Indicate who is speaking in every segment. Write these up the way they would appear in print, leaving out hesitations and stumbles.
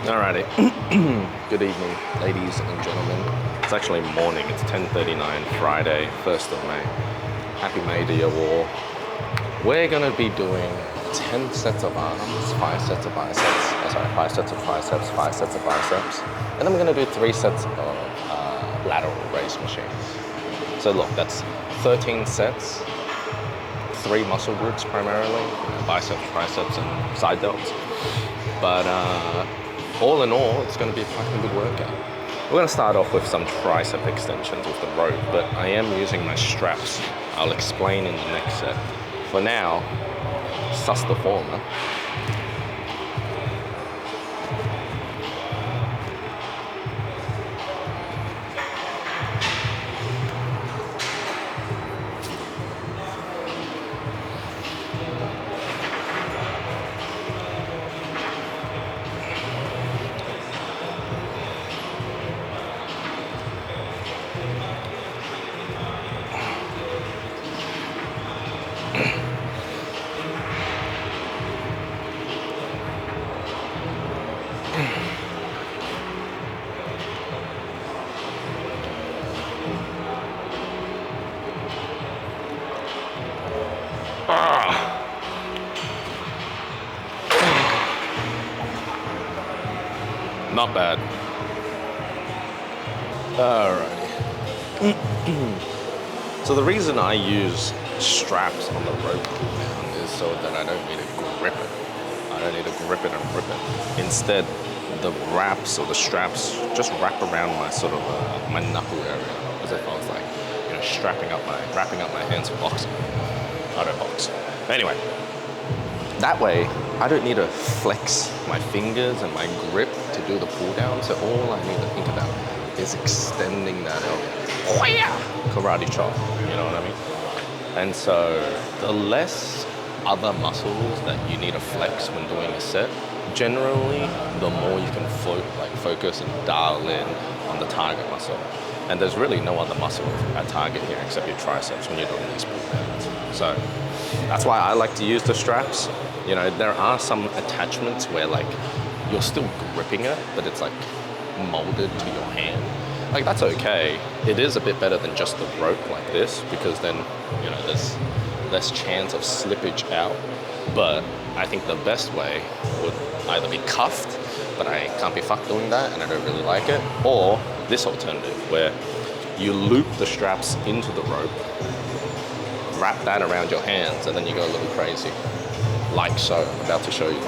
Speaker 1: Alrighty. Good evening, ladies and gentlemen. It's actually morning. It's 10:39, Friday, 1st of May. Happy May to you all. We're gonna be doing 10 sets of arms, 5 sets of biceps. 5 sets of triceps, 5 sets of biceps, and then we're gonna do 3 sets of lateral raise machines. So look, that's 13 sets, 3 muscle groups primarily, biceps, triceps, and side delts. But all in all, it's going to be a fucking good workout. We're going to start off with some tricep extensions with the rope, but I am using my straps. I'll explain in the next set. For now, sus the former. Not bad. Alrighty. So the reason I use straps on the rope pull down is so that I don't need to grip it. I don't need to grip it and grip it. Instead, the wraps or the straps just wrap around my sort of my knuckle area, as if I was like, wrapping up my hands for boxing. I don't box. Anyway, that way I don't need to flex my fingers and my grip to do the pull down. So all I need to think about is extending that elbow. Karate chop, you know what I mean? And so the less other muscles that you need to flex when doing a set, generally the more you can focus and dial in on the target muscle. And there's really no other muscle at target here except your triceps when you're doing these pull downs. So that's why I like to use the straps. You know, there are some attachments where like you're still gripping it, but it's like molded to your hand. Like that's okay. It is a bit better than just the rope like this because then, you know, there's less chance of slippage out. But I think the best way would either be cuffed, but I can't be fucked doing that and I don't really like it, or this alternative where you loop the straps into the rope, wrap that around your hands, and then you go a little crazy. Like so, I'm about to show you.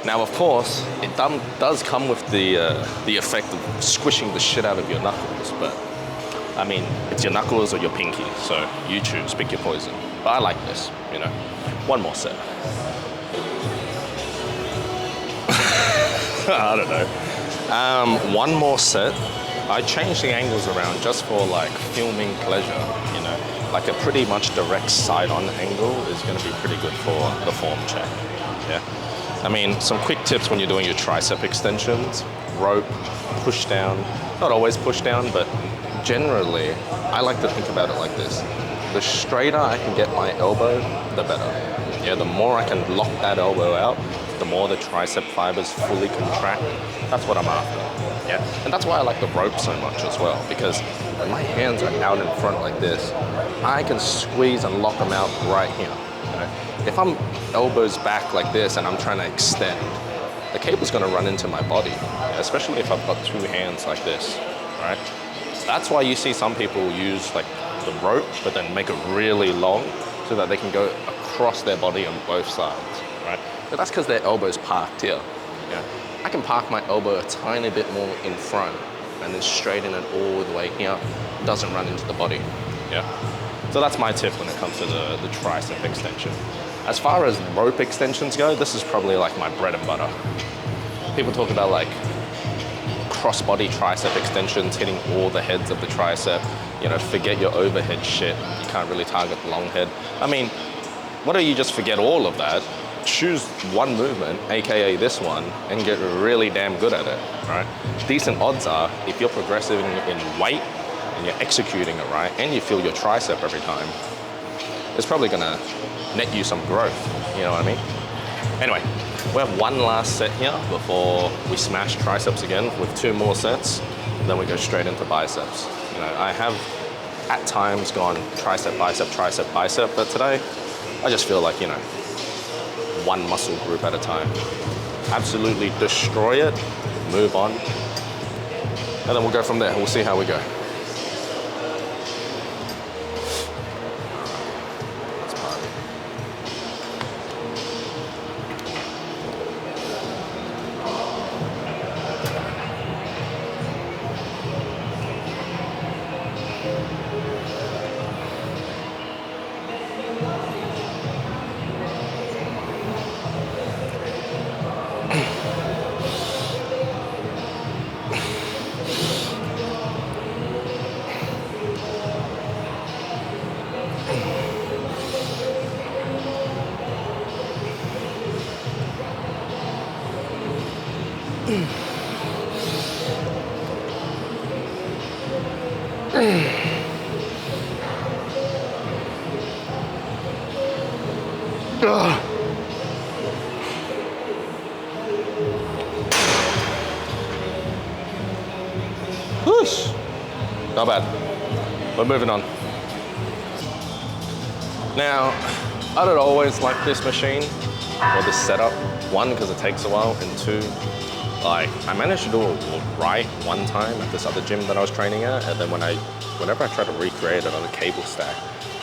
Speaker 1: Now, of course, it does come with the effect of squishing the shit out of your knuckles, but I mean, it's your knuckles or your pinky, so you choose, pick your poison. But I like this, you know. One more set. I don't know. One more set. I changed the angles around just for like filming pleasure, you know. Like a pretty much direct side-on angle is going to be pretty good for the form check, yeah. I mean, some quick tips when you're doing your tricep extensions: rope, push down. Not always push down, but generally, I like to think about it like this. The straighter I can get my elbow, the better. Yeah, the more I can lock that elbow out, the more the tricep fibers fully contract. That's what I'm after. Yeah, and that's why I like the rope so much as well, because when my hands are out in front like this, I can squeeze and lock them out right here. You know? If I'm elbows back like this and I'm trying to extend, the cable's gonna run into my body, especially if I've got 2 hands like this, right? That's why you see some people use like the rope, but then make it really long so that they can go across their body on both sides, right? but that's because their elbow's parked here. Yeah. I can park my elbow a tiny bit more in front and then straighten it all the way here. It doesn't run into the body. Yeah. So that's my tip when it comes to the tricep extension. As far as rope extensions go, this is probably like my bread and butter. People talk about like cross-body tricep extensions, hitting all the heads of the tricep. You know, forget your overhead shit. You can't really target the long head. I mean, why don't you just forget all of that, choose one movement, AKA this one, and get really damn good at it, right? Decent odds are, if you're progressive in weight, and you're executing it right, and you feel your tricep every time, it's probably gonna net you some growth, you know what I mean? Anyway, we have one last set here before we smash triceps again with 2 more sets, then we go straight into biceps. You know, I have at times gone tricep, bicep, but today, I just feel like, you know, one muscle group at a time. Absolutely destroy it, move on, and then we'll go from there. We'll see how we go. Whoosh. Not bad. We're moving on. Now, I don't always like this machine or this setup. 1, because it takes a while, and 2, like, I managed to do it right one time at this other gym that I was training at, and then whenever I try to recreate it on a cable stack,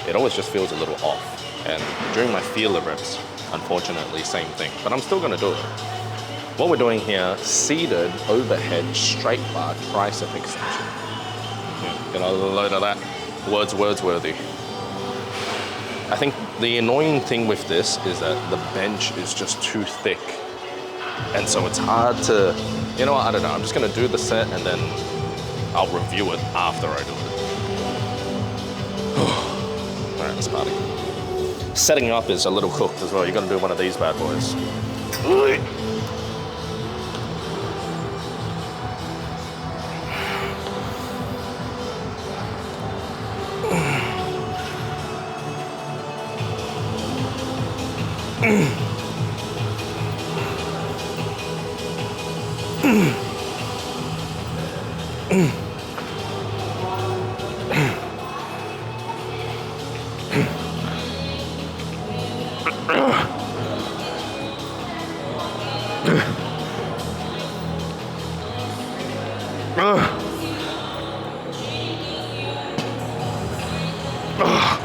Speaker 1: it always just feels a little off. And during my feeler reps, unfortunately, same thing, but I'm still gonna do it. What we're doing here, seated overhead straight bar tricep extension. Yeah, get a load of that. Wordsworthy. I think the annoying thing with this is that the bench is just too thick. And so it's hard to, you know what, I don't know, I'm just gonna do the set and then I'll review it after I do it. All right, let's party. Setting up is a little cooked as well. You're gonna do one of these bad boys.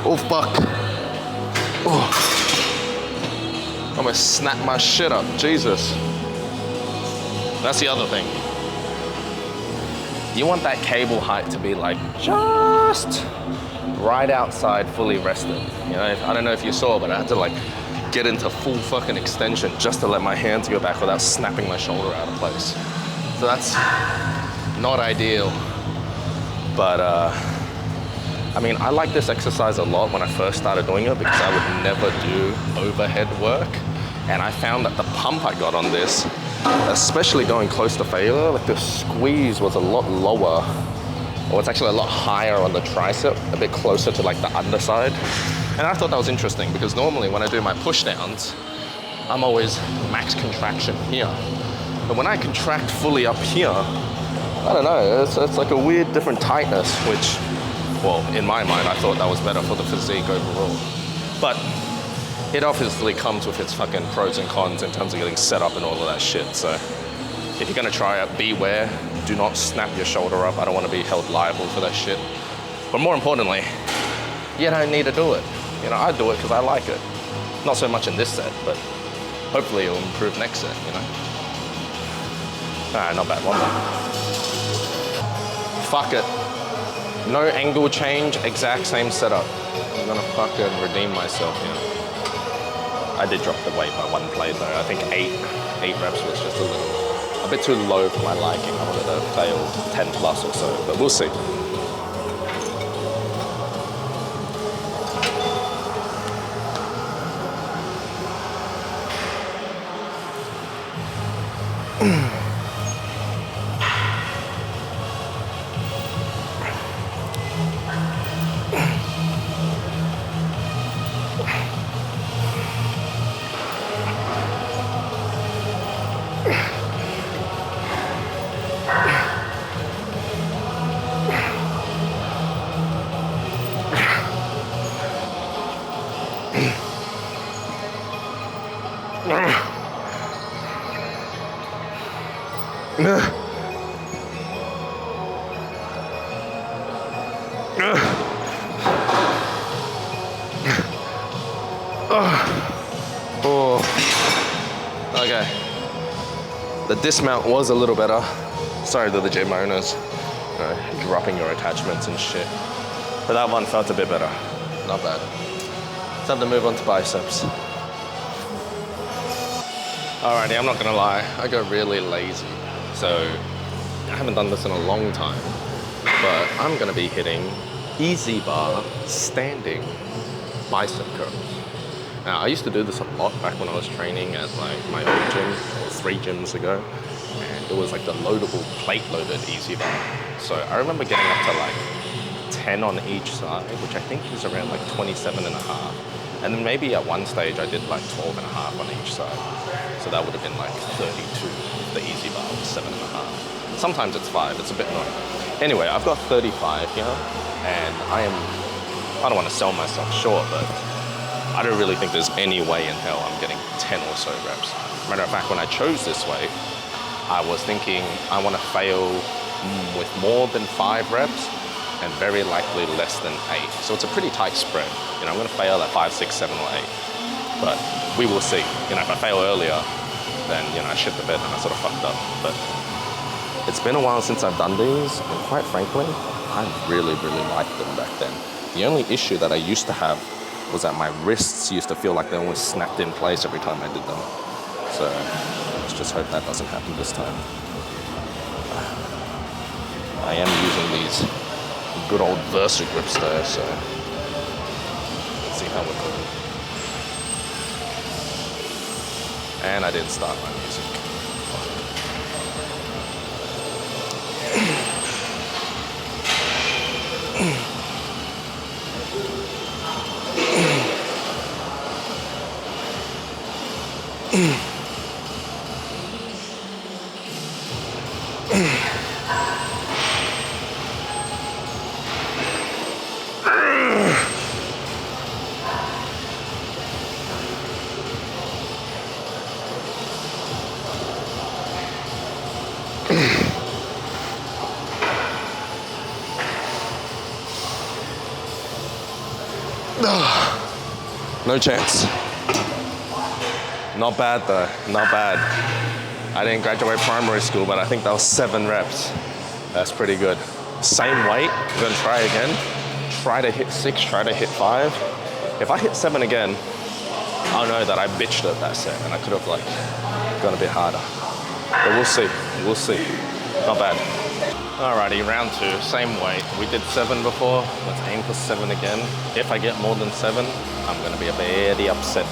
Speaker 1: Oh fuck. Oh. I'm gonna snap my shit up, Jesus. That's the other thing. You want that cable height to be like just right outside fully rested. You know, I don't know if you saw, but I had to like get into full fucking extension just to let my hands go back without snapping my shoulder out of place. So that's not ideal. But I mean, I like this exercise a lot when I first started doing it because I would never do overhead work. And I found that the pump I got on this, especially going close to failure, like the squeeze was a lot lower, or it's actually a lot higher on the tricep, a bit closer to like the underside. And I thought that was interesting because normally when I do my push downs, I'm always max contraction here. But when I contract fully up here, I don't know, it's like a weird different tightness, which, well, in my mind, I thought that was better for the physique overall. But it obviously comes with its fucking pros and cons in terms of getting set up and all of that shit. So if you're gonna try it, beware. Do not snap your shoulder up. I don't wanna be held liable for that shit. But more importantly, you don't need to do it. You know, I do it because I like it. Not so much in this set, but Hopefully it'll improve next set, you know? Alright, not bad, one more. Fuck it. No angle change, exact same setup. I'm gonna fucking redeem myself, you know? I did drop the weight by one plate though. I think eight reps was just a bit too low for my liking. I wanted to fail 10 plus or so, but we'll see. Oh, okay. The dismount was a little better. Sorry to the gym owners, you know, dropping your attachments and shit. But that one felt a bit better. Not bad. Time to move on to biceps. Alrighty, I'm not gonna lie, I got really lazy. So I haven't done this in a long time, but I'm gonna be hitting easy bar standing bicep curls. Now, I used to do this a lot back when I was training at like my old gym, or 3 gyms ago, and it was like the loadable, plate-loaded easy bar. So I remember getting up to like 10 on each side, which I think is around like 27 and a half. And then maybe at one stage I did like 12 and a half on each side. So that would have been like 32. The easy bar was 7 and a half. Sometimes it's 5, it's a bit annoying. Anyway, I've got 35 here, and I don't want to sell myself short, but I don't really think there's any way in hell I'm getting 10 or so reps. Matter of fact, when I chose this weight, I was thinking I want to fail with more than 5 reps and very likely less than 8. So it's a pretty tight spread. You know, I'm going to fail at 5, 6, 7, or 8. But we will see. You know, if I fail earlier, then, you know, I shit the bed and I sort of fucked up. But it's been a while since I've done these, and quite frankly, I really, really liked them back then. The only issue that I used to have was that my wrists used to feel like they always snapped in place every time I did them. So let's just hope that doesn't happen this time. I am using these good old Versa grips though, so let's see how we're going. And I didn't start my music. No chance. Not bad though, not bad. I didn't graduate primary school, but I think that was 7 reps. That's pretty good. Same weight, I'm gonna try again. Try to hit 6, try to hit 5. If I hit 7 again, I'll know that I bitched at that set and I could have like gone a bit harder. But we'll see, we'll see. Not bad. Alrighty, round 2, same weight. We did 7 before, let's aim for 7 again. If I get more than 7, I'm gonna be very upset.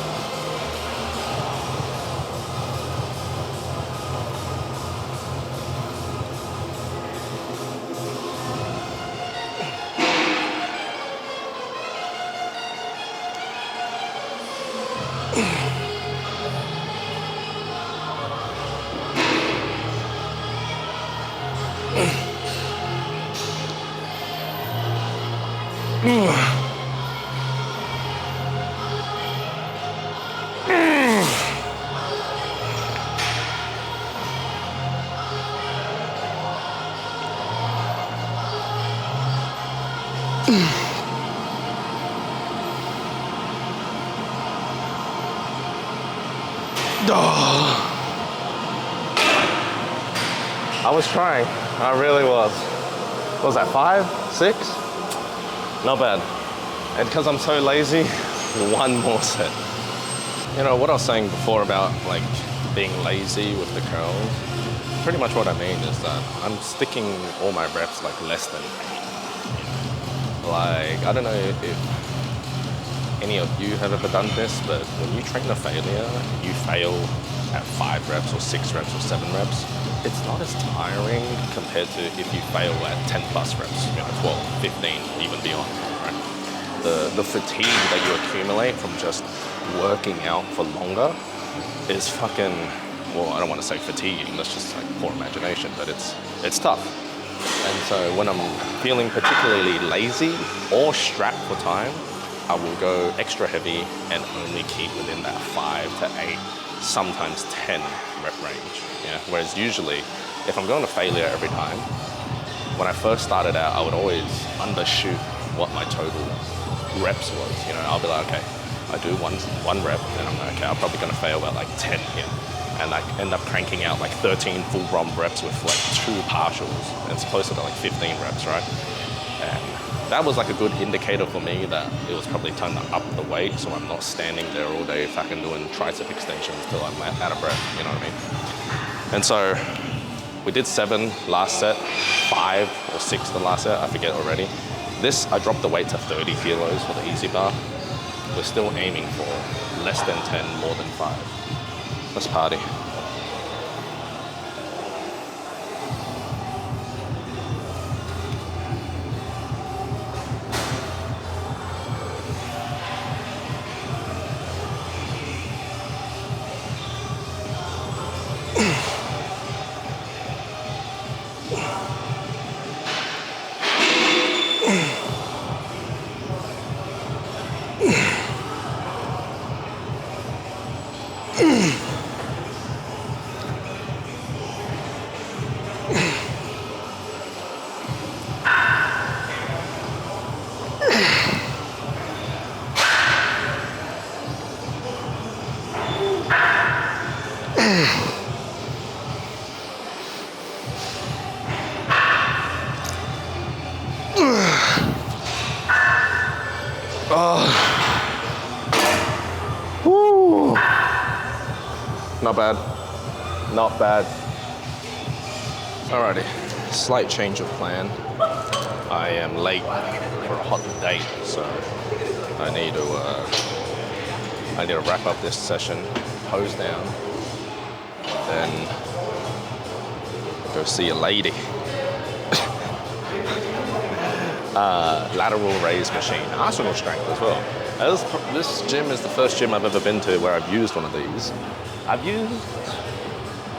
Speaker 1: was trying. I really was. What was that, 5, 6? Not bad. And because I'm so lazy, one more set. You know, what I was saying before about like being lazy with the curls, pretty much what I mean is that I'm sticking all my reps like less than 8. Like, I don't know if any of you have ever done this, but when you train a failure, you fail at 5 reps or 6 reps or 7 reps, it's not as tiring compared to if you fail at 10 plus reps, you know, 12, 15, even beyond, right? The fatigue that you accumulate from just working out for longer is fucking, well, I don't want to say fatiguing, that's just like poor imagination, but it's tough. And so when I'm feeling particularly lazy or strapped for time, I will go extra heavy and only keep within that 5 to 8, sometimes 10 rep range. Yeah? Whereas usually, if I'm going to failure every time, when I first started out, I would always undershoot what my total reps was. You know, I'll be like, okay, I do one rep, and I'm like, okay, I'm probably gonna fail at like 10 here. And I end up cranking out like 13 full ROM reps with like 2 partials, and it's closer to like 15 reps, right? And that was like a good indicator for me that it was probably time to up the weight, so I'm not standing there all day fucking doing tricep extensions till I'm out of breath, you know what I mean? And so we did 7 last set, 5 or 6 the last set, I forget already. This, I dropped the weight to 30 kilos for the easy bar. We're still aiming for less than 10, more than 5. Let's party. Not bad, not bad. Alrighty, slight change of plan. I am late for a hot date, so I need to wrap up this session, pose down, then go see a lady. Lateral raise machine, arsenal strength as well. This gym is the first gym I've ever been to where I've used one of these. I've used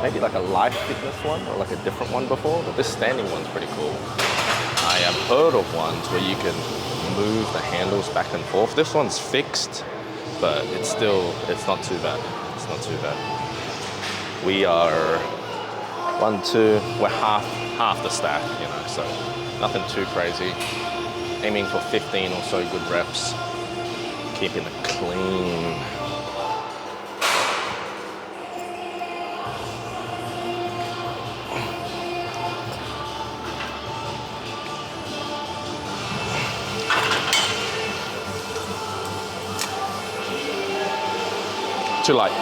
Speaker 1: maybe like a Life Fitness one or like a different one before, but this standing one's pretty cool. I have heard of ones where you can move the handles back and forth. This one's fixed, but it's not too bad. It's not too bad. We are 1, 2, we're half the stack, you know, so nothing too crazy. Aiming for 15 or so good reps, keeping it clean. Too light.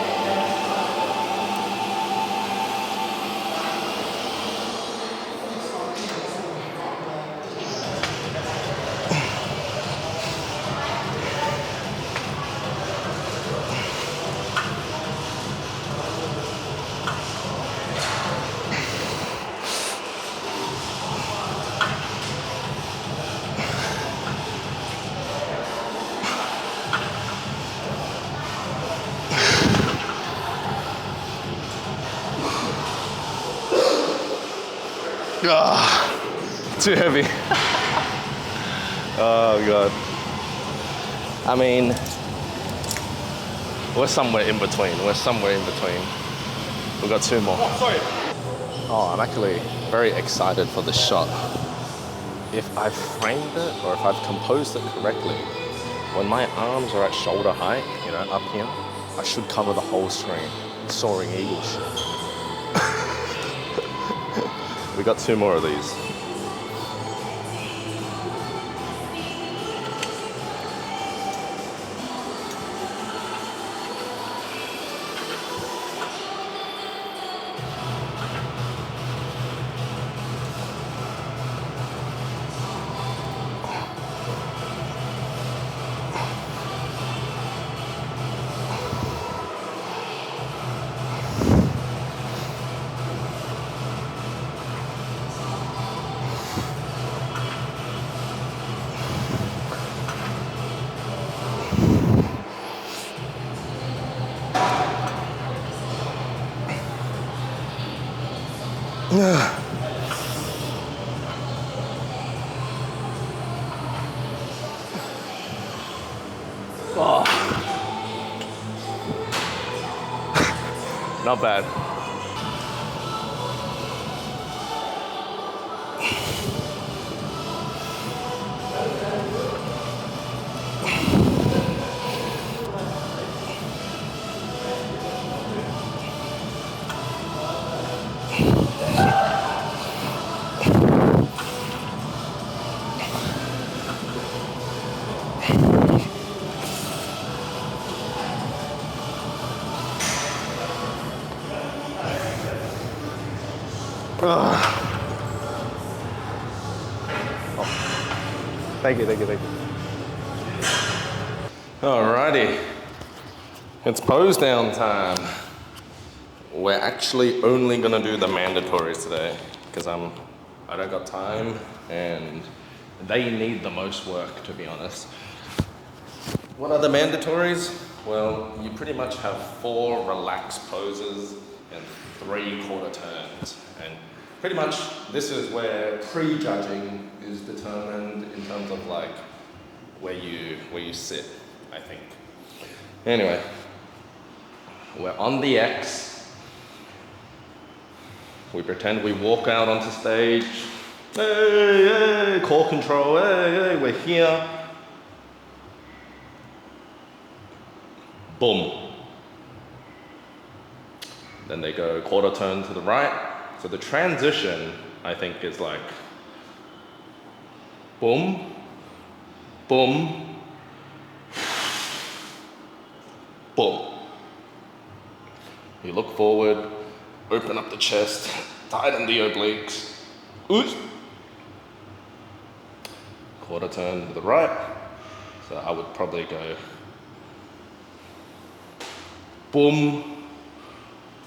Speaker 1: Too heavy. Oh God. I mean, we're somewhere in between. We've got 2 more.
Speaker 2: Oh, sorry.
Speaker 1: Oh, I'm actually very excited for this shot. If I've framed it or if I've composed it correctly, when my arms are at shoulder height, you know, up here, I should cover the whole screen. Soaring eagle shit. We got 2 more of these. Oh. Not bad. Oh. Thank you. Alrighty, it's pose down time. We're actually only gonna do the mandatories today because I don't got time and they need the most work, to be honest. What are the mandatories? Well, you pretty much have 4 relaxed poses and 3 quarter turns. And pretty much this is where pre-judging is determined in terms of like where you sit, I think. Anyway, we're on the X. We pretend we walk out onto stage. Hey, core control, hey, we're here. Boom. Then they go quarter turn to the right. So the transition, I think, is like boom, boom, boom. You look forward, open up the chest, tighten the obliques. Oops. Quarter turn to the right. So I would probably go boom,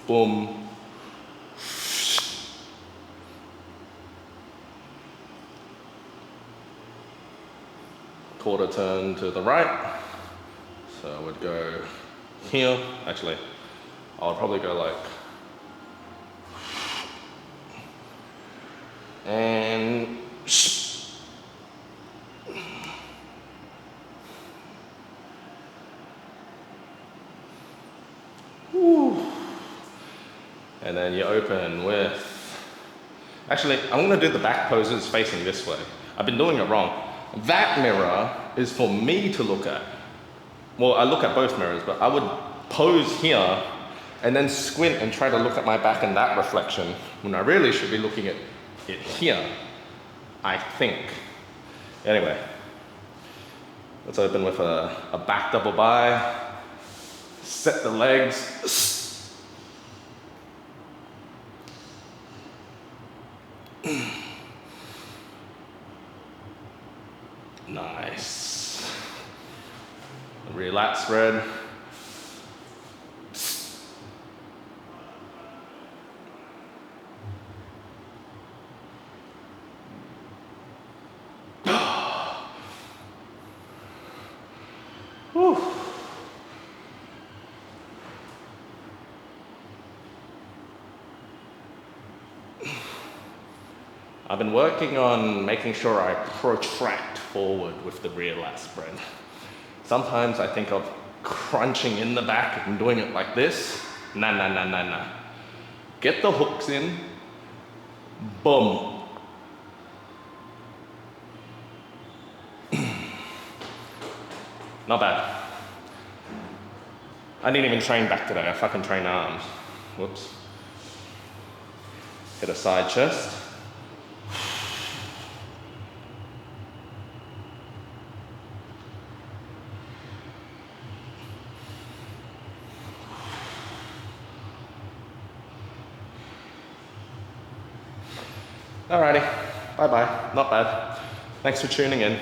Speaker 1: boom, quarter turn to the right. So I would go here. Actually, I would probably go like, and and then you open with, actually, I'm gonna do the back poses facing this way. I've been doing it wrong. That mirror is for me to look at. Well, I look at both mirrors, but I would pose here and then squint and try to look at my back in that reflection when I really should be looking at it here, I think. Anyway, let's open with a back double bi, set the legs. Nice. Relax spread. I've been working on making sure I protract forward with the rear lat spread. Sometimes I think of crunching in the back and doing it like this. Nah. Get the hooks in, boom. Not bad. I didn't even train back today, I fucking trained arms. Whoops. Hit a side chest. Alrighty, bye-bye, not bad. Thanks for tuning in.